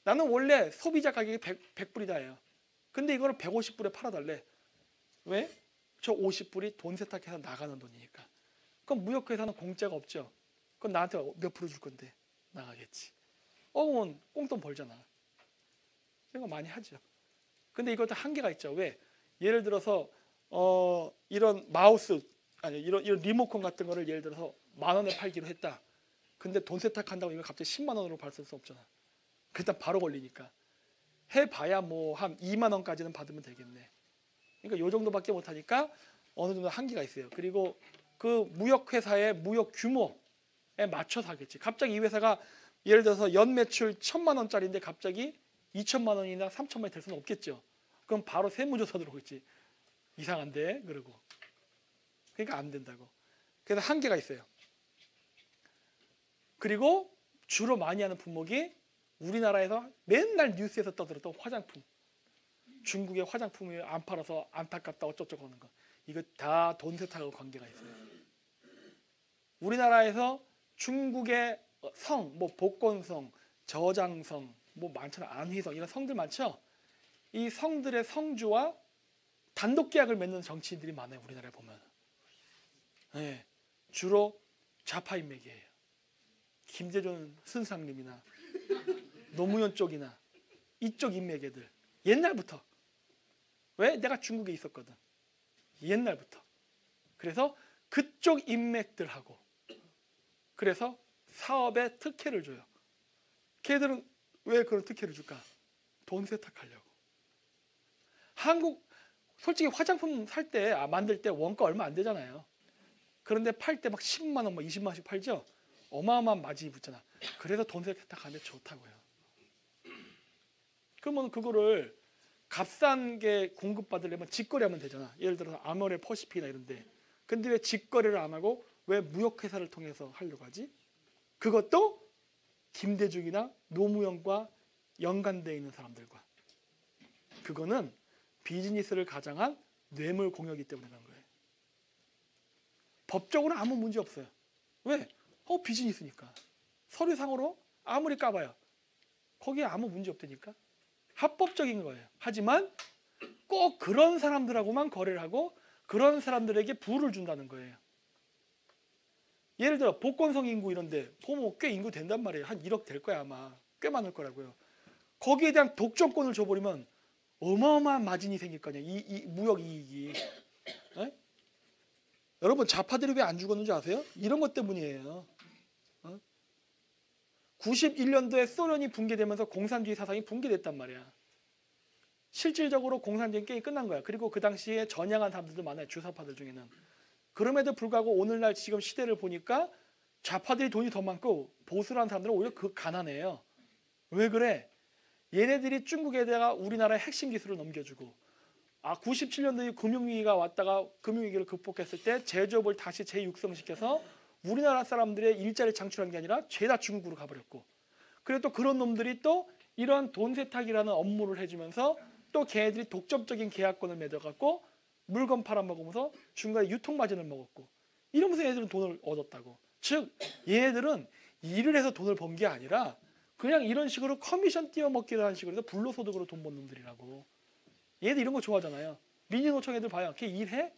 나는 원래 소비자 가격이 100불이다예요. 근데 이거를 150불에 팔아달래. 왜? 저 50불이 돈 세탁해서 나가는 돈이니까. 그럼 무역회사는 공짜가 없죠. 그럼 나한테 몇 프로 줄 건데 나가겠지. 그러면 꽁돈 벌잖아. 이런 거 많이 하죠. 근데 이것도 한계가 있죠. 왜? 예를 들어서 이런 마우스 아니 이런 리모컨 같은 거를 예를 들어서 10,000원에 팔기로 했다. 근데 돈 세탁한다고 이걸 갑자기 10만 원으로 팔 수 없잖아. 일단 바로 걸리니까. 해봐야 뭐 한 2만 원까지는 받으면 되겠네. 그러니까 요 정도밖에 못하니까 어느 정도 한계가 있어요. 그리고 그 무역회사의 무역 규모에 맞춰서 하겠지. 갑자기 이 회사가 예를 들어서 연 매출 1,000만 원짜리인데 갑자기 2천만 원이나 3천만 원이 될 수는 없겠죠. 그럼 바로 세무조사 들어오겠지. 이상한데 그러고. 그러니까 안 된다고. 그래서 한계가 있어요. 그리고 주로 많이 하는 품목이 우리나라에서 맨날 뉴스에서 떠들었던 화장품. 중국의 화장품이 안 팔아서 안타깝다 어쩌고저쩌고 하는 거. 이거 다 돈 세탁하고 관계가 있어요. 우리나라에서 중국의 성, 뭐 복건성, 저장성, 뭐 많잖아. 안휘성 이런 성들 많죠. 이 성들의 성주와 단독 계약을 맺는 정치인들이 많아요. 우리나라에 보면. 네, 주로 좌파 인맥이에요. 김재준 순상님이나 노무현 쪽이나 이쪽 인맥애들 옛날부터. 왜? 내가 중국에 있었거든. 옛날부터. 그래서 그쪽 인맥들하고 그래서 사업에 특혜를 줘요. 걔들은 왜 그런 특혜를 줄까? 돈 세탁하려고. 한국 솔직히 화장품 살 때 만들 때 원가 얼마 안 되잖아요. 그런데 팔 때 막 10만 원, 뭐 20만 원씩 팔죠. 어마어마한 마진이 붙잖아. 그래서 돈 세탁하면 좋다고요. 그러면 그거를 값싼 게 공급받으려면 직거래하면 되잖아. 예를 들어서 아모레 퍼시픽이나 이런데. 근데 왜 직거래를 안 하고 왜 무역회사를 통해서 하려고 하지? 그것도 김대중이나 노무현과 연관되어 있는 사람들과. 그거는 비즈니스를 가장한 뇌물 공여이기 때문에 그런 거예요. 법적으로는 아무 문제 없어요. 왜? 비즈니스니까. 서류상으로 아무리 까봐요. 거기에 아무 문제 없다니까. 합법적인 거예요. 하지만 꼭 그런 사람들하고만 거래를 하고 그런 사람들에게 부를 준다는 거예요. 예를 들어 복건성 인구 이런데 보면 꽤 인구 된단 말이에요. 한 1억 될 거야 아마. 꽤 많을 거라고요. 거기에 대한 독점권을 줘버리면 어마어마한 마진이 생길 거 아니야. 이 무역 이익이. 에? 여러분 좌파들이 왜 안 죽었는지 아세요? 이런 것 때문이에요. 91년도에 소련이 붕괴되면서 공산주의 사상이 붕괴됐단 말이야. 실질적으로 공산주의 게임이 끝난 거야. 그리고 그 당시에 전향한 사람들도 많아요. 주사파들 중에는. 그럼에도 불구하고 오늘날 지금 시대를 보니까 좌파들이 돈이 더 많고 보수라는 사람들은 오히려 그 가난해요. 왜 그래? 얘네들이 중국에다가 우리나라의 핵심 기술을 넘겨주고 97년도에 금융위기가 왔다가 금융위기를 극복했을 때 제조업을 다시 재육성시켜서 우리나라 사람들의 일자리를 창출한 게 아니라 죄다 중국으로 가버렸고 그리고 또 그런 놈들이 또 이런 돈 세탁이라는 업무를 해주면서 또 걔네들이 독점적인 계약권을 맺어갖고 물건 팔아먹으면서 중간에 유통마진을 먹었고 이러면서 얘네들은 돈을 얻었다고. 즉 얘네들은 일을 해서 돈을 번 게 아니라 그냥 이런 식으로 커미션 띄어먹기를 하는 식으로 해서 불로소득으로 돈 버는 놈들이라고. 얘들 이런 거 좋아하잖아요. 민주노총 애들 봐요. 걔 일해?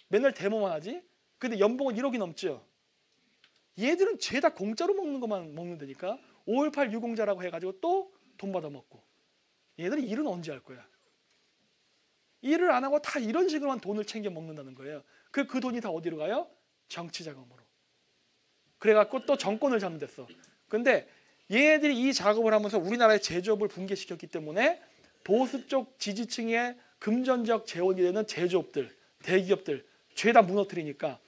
맨날 데모만 하지? 근데 연봉은 1억이 넘죠. 얘들은 죄다 공짜로 먹는 것만 먹는다니까. 5.18 유공자라고 해가지고 또 돈 받아 먹고. 얘들은 일은 언제 할 거야? 일을 안 하고 다 이런 식으로만 돈을 챙겨 먹는다는 거예요. 그 돈이 다 어디로 가요? 정치 자금으로. 그래갖고 또 정권을 잡는 데서. 근데 얘네들이 이 작업을 하면서 우리나라의 제조업을 붕괴시켰기 때문에 보수 쪽 지지층의 금전적 재원이 되는 제조업들, 대기업들 죄다 무너뜨리니까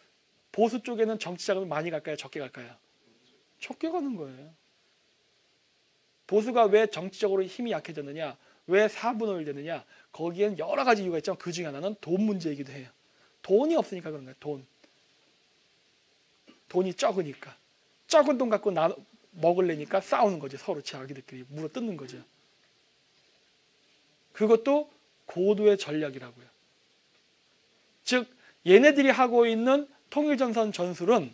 보수 쪽에는 정치 자금이 많이 갈까요? 적게 갈까요? 적게 가는 거예요. 보수가 왜 정치적으로 힘이 약해졌느냐? 왜 4분의 1 되느냐? 거기엔 여러 가지 이유가 있지만 그 중에 하나는 돈 문제이기도 해요. 돈이 없으니까 그런 거예요. 돈이 적으니까. 적은 돈 갖고 먹으려니까 싸우는 거죠. 서로 자기들끼리 물어 뜯는 거죠. 그것도 고도의 전략이라고요. 즉 얘네들이 하고 있는 통일전선 전술은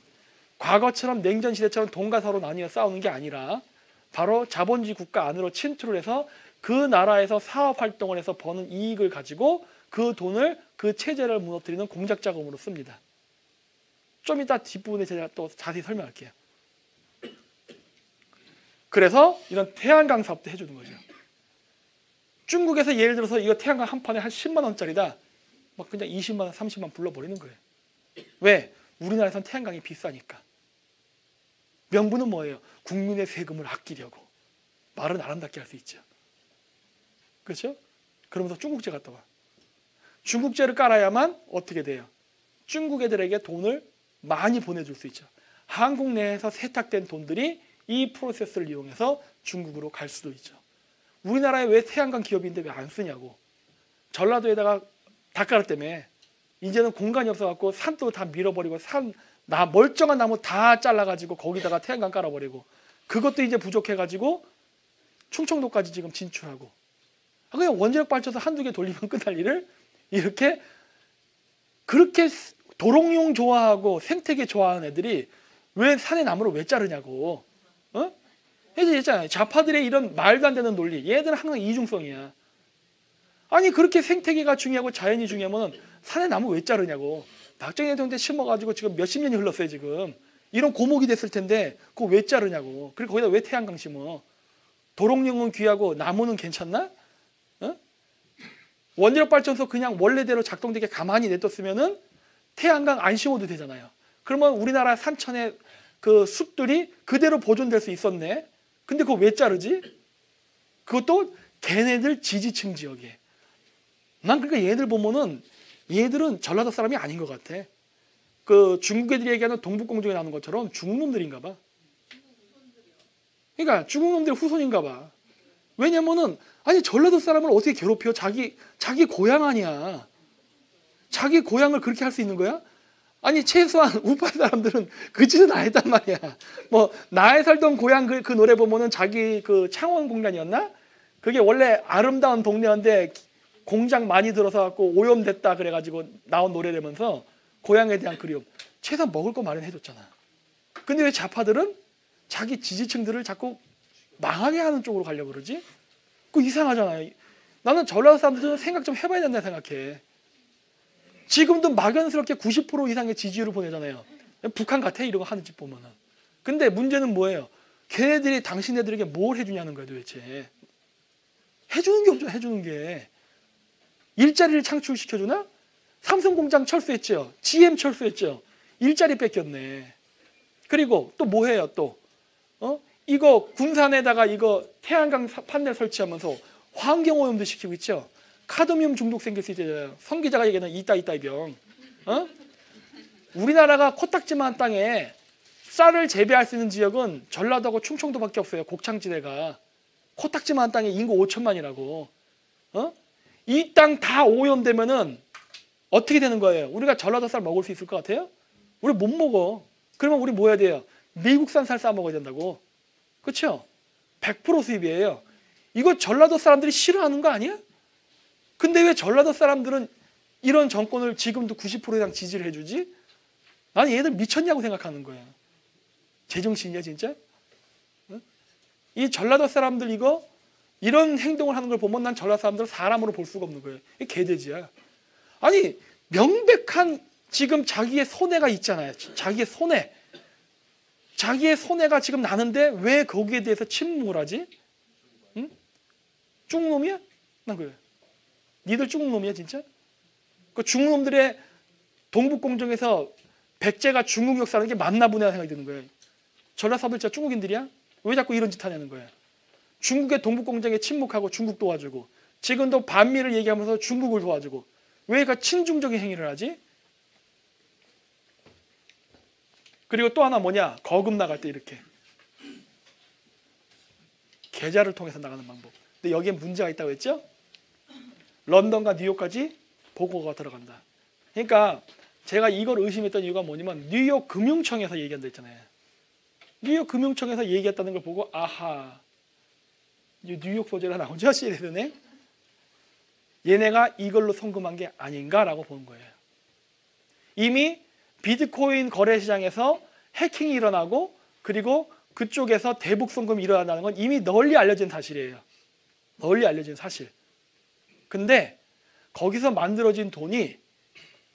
과거처럼 냉전시대처럼 돈과 서로 나뉘어 싸우는 게 아니라 바로 자본주의 국가 안으로 침투를 해서 그 나라에서 사업 활동을 해서 버는 이익을 가지고 그 돈을 그 체제를 무너뜨리는 공작 자금으로 씁니다. 좀 이따 뒷부분에 제가 또 자세히 설명할게요. 그래서 이런 태양광 사업도 해주는 거죠. 중국에서 예를 들어서 이거 태양광 한 판에 한 10만 원짜리다. 막 그냥 20만 원, 30만 원 불러버리는 거예요. 왜? 우리나라에선 태양광이 비싸니까. 명분은 뭐예요? 국민의 세금을 아끼려고. 말은 아름답게 할 수 있죠. 그렇죠? 그러면서 중국제 갔다 와. 중국제를 깔아야만 어떻게 돼요? 중국 애들에게 돈을 많이 보내줄 수 있죠. 한국 내에서 세탁된 돈들이 이 프로세스를 이용해서 중국으로 갈 수도 있죠. 우리나라에 왜 태양광 기업인데 왜 안 쓰냐고. 전라도에다가 다 깔았다며. 이제는 공간이 없어갖고 산도 다 밀어버리고 멀쩡한 나무 다 잘라가지고 거기다가 태양광 깔아버리고 그것도 이제 부족해가지고 충청도까지 지금 진출하고 그냥 원자력 발전소 한두 개 돌리면 끝날 일을 이렇게 그렇게 도롱뇽 좋아하고 생태계 좋아하는 애들이 왜 산의 나무를 왜 자르냐고. 해서 있잖아요. 좌파들의 이런 말도 안 되는 논리. 얘들은 항상 이중성이야. 아니 그렇게 생태계가 중요하고 자연이 중요하면 산의 나무 왜 자르냐고. 박정희 대통령 때 심어가지고 지금 몇십 년이 흘렀어요 지금. 이런 고목이 됐을 텐데 그거 왜 자르냐고. 그리고 거기다 왜 태양광 심어. 도롱뇽은 귀하고 나무는 괜찮나? 원자력 발전소 그냥 원래대로 작동되게 가만히 냅뒀으면은 태양광 안 심어도 되잖아요. 그러면 우리나라 산천의 그 숲들이 그대로 보존될 수 있었네. 근데 그거 왜 자르지? 그것도 걔네들 지지층 지역에. 난 그러니까 얘들 보면은 얘들은 전라도 사람이 아닌 것 같아. 그 중국 애들이 얘기하는 동북공정에 나오는 것처럼 중국 놈들인가 봐. 그러니까 중국 놈들의 후손인가 봐. 왜냐면은 아니 전라도 사람을 어떻게 괴롭혀? 자기 고향 아니야. 자기 고향을 그렇게 할 수 있는 거야? 아니 최소한 우파 사람들은 그 짓은 안 했단 말이야. 뭐 나의 살던 고향 그 노래 보면은 자기 그 창원 공단이었나? 그게 원래 아름다운 동네인데 공장 많이 들어서 갖고 오염됐다 그래가지고 나온 노래라면서 고향에 대한 그리움. 최소한 먹을 거 마련해줬잖아. 근데 왜 좌파들은 자기 지지층들을 자꾸 망하게 하는 쪽으로 가려고 그러지? 그거 이상하잖아요. 나는 전라도 사람들은 생각 좀 해봐야 된다 생각해. 지금도 막연스럽게 90% 이상의 지지율을 보내잖아요. 북한 같아 이러고 하는 짓 보면은. 근데 문제는 뭐예요? 걔네들이 당신네들에게 뭘 해주냐는 거야 도대체. 해주는 게 없죠. 해주는 게. 일자리를 창출시켜주나? 삼성공장 철수했죠. GM 철수했죠. 일자리 뺏겼네. 그리고 또 뭐 해요 또? 이거 군산에다가 이거 태양광 판넬 설치하면서 환경오염도 시키고 있죠. 카드뮴 중독 생길 수 있잖아요. 성 기자가 얘기하는 이따이 병. 우리나라가 코딱지만한 땅에 쌀을 재배할 수 있는 지역은 전라도하고 충청도밖에 없어요. 곡창지대가. 코딱지만한 땅에 인구 5천만이라고. 이 땅 다 오염되면은 어떻게 되는 거예요? 우리가 전라도 쌀 먹을 수 있을 것 같아요? 우리 못 먹어. 그러면 우리 뭐 해야 돼요? 미국산 쌀 싸 먹어야 된다고. 그렇죠? 100% 수입이에요. 이거 전라도 사람들이 싫어하는 거 아니야? 근데 왜 전라도 사람들은 이런 정권을 지금도 90% 이상 지지를 해주지? 나는 얘들 미쳤냐고 생각하는 거야. 제정신이야 진짜? 이 전라도 사람들 이런 행동을 하는 걸 보면 난 전라도 사람들을 사람으로 볼 수가 없는 거예요. 이게 개돼지야. 아니 명백한 지금 자기의 손해가 있잖아요. 자기의 손해. 자기의 손해가 지금 나는데 왜 거기에 대해서 침묵을 하지? 응? 중놈이야? 난 그래. 니들 중놈이야 진짜? 그 중놈들의 동북공정에서 백제가 중국 역사하는 게 맞나 보네 생각이 드는 거예요. 전라도 사람들 진짜 중국인들이야? 왜 자꾸 이런 짓 하냐는 거야. 중국의 동북공정에 침묵하고 중국 도와주고 지금도 반미를 얘기하면서 중국을 도와주고 왜 그 친중적인 행위를 하지? 그리고 또 하나 뭐냐? 거금 나갈 때 이렇게 계좌를 통해서 나가는 방법. 근데 여기에 문제가 있다고 했죠? 런던과 뉴욕까지 보고가 들어간다. 그러니까 제가 이걸 의심했던 이유가 뭐냐면 뉴욕 금융청에서 얘기한다 했잖아요. 뉴욕 금융청에서 얘기했다는 걸 보고 아하, 뉴욕 소재가 나오죠? 시리즈네. 얘네가 이걸로 송금한 게 아닌가라고 보는 거예요. 이미 비트코인 거래 시장에서 해킹이 일어나고 그리고 그쪽에서 대북 송금이 일어난다는 건 이미 널리 알려진 사실이에요. 널리 알려진 사실. 근데 거기서 만들어진 돈이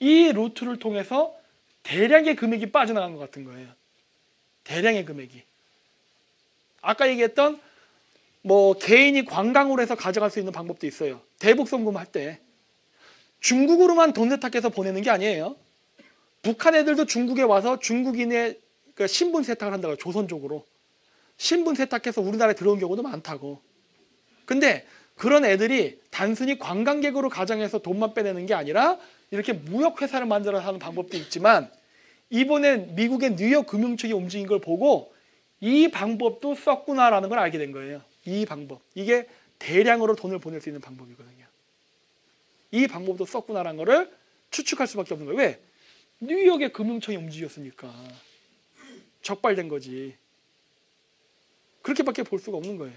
이 루트를 통해서 대량의 금액이 빠져나간 것 같은 거예요. 대량의 금액이. 아까 얘기했던 뭐 개인이 관광으로 해서 가져갈 수 있는 방법도 있어요. 대북 송금할 때 중국으로만 돈 세탁해서 보내는 게 아니에요. 북한 애들도 중국에 와서 중국인의 그 신분 세탁을 한다고, 조선족으로 신분 세탁해서 우리나라에 들어온 경우도 많다고. 근데 그런 애들이 단순히 관광객으로 가정해서 돈만 빼내는 게 아니라 이렇게 무역회사를 만들어서 하는 방법도 있지만, 이번에 미국의 뉴욕 금융청이 움직인 걸 보고 이 방법도 썼구나라는 걸 알게 된 거예요. 이 방법, 이게 대량으로 돈을 보낼 수 있는 방법이거든요. 이 방법도 썼구나라는 거를 추측할 수밖에 없는 거예요. 왜? 뉴욕의 금융청이 움직였으니까. 적발된 거지. 그렇게밖에 볼 수가 없는 거예요.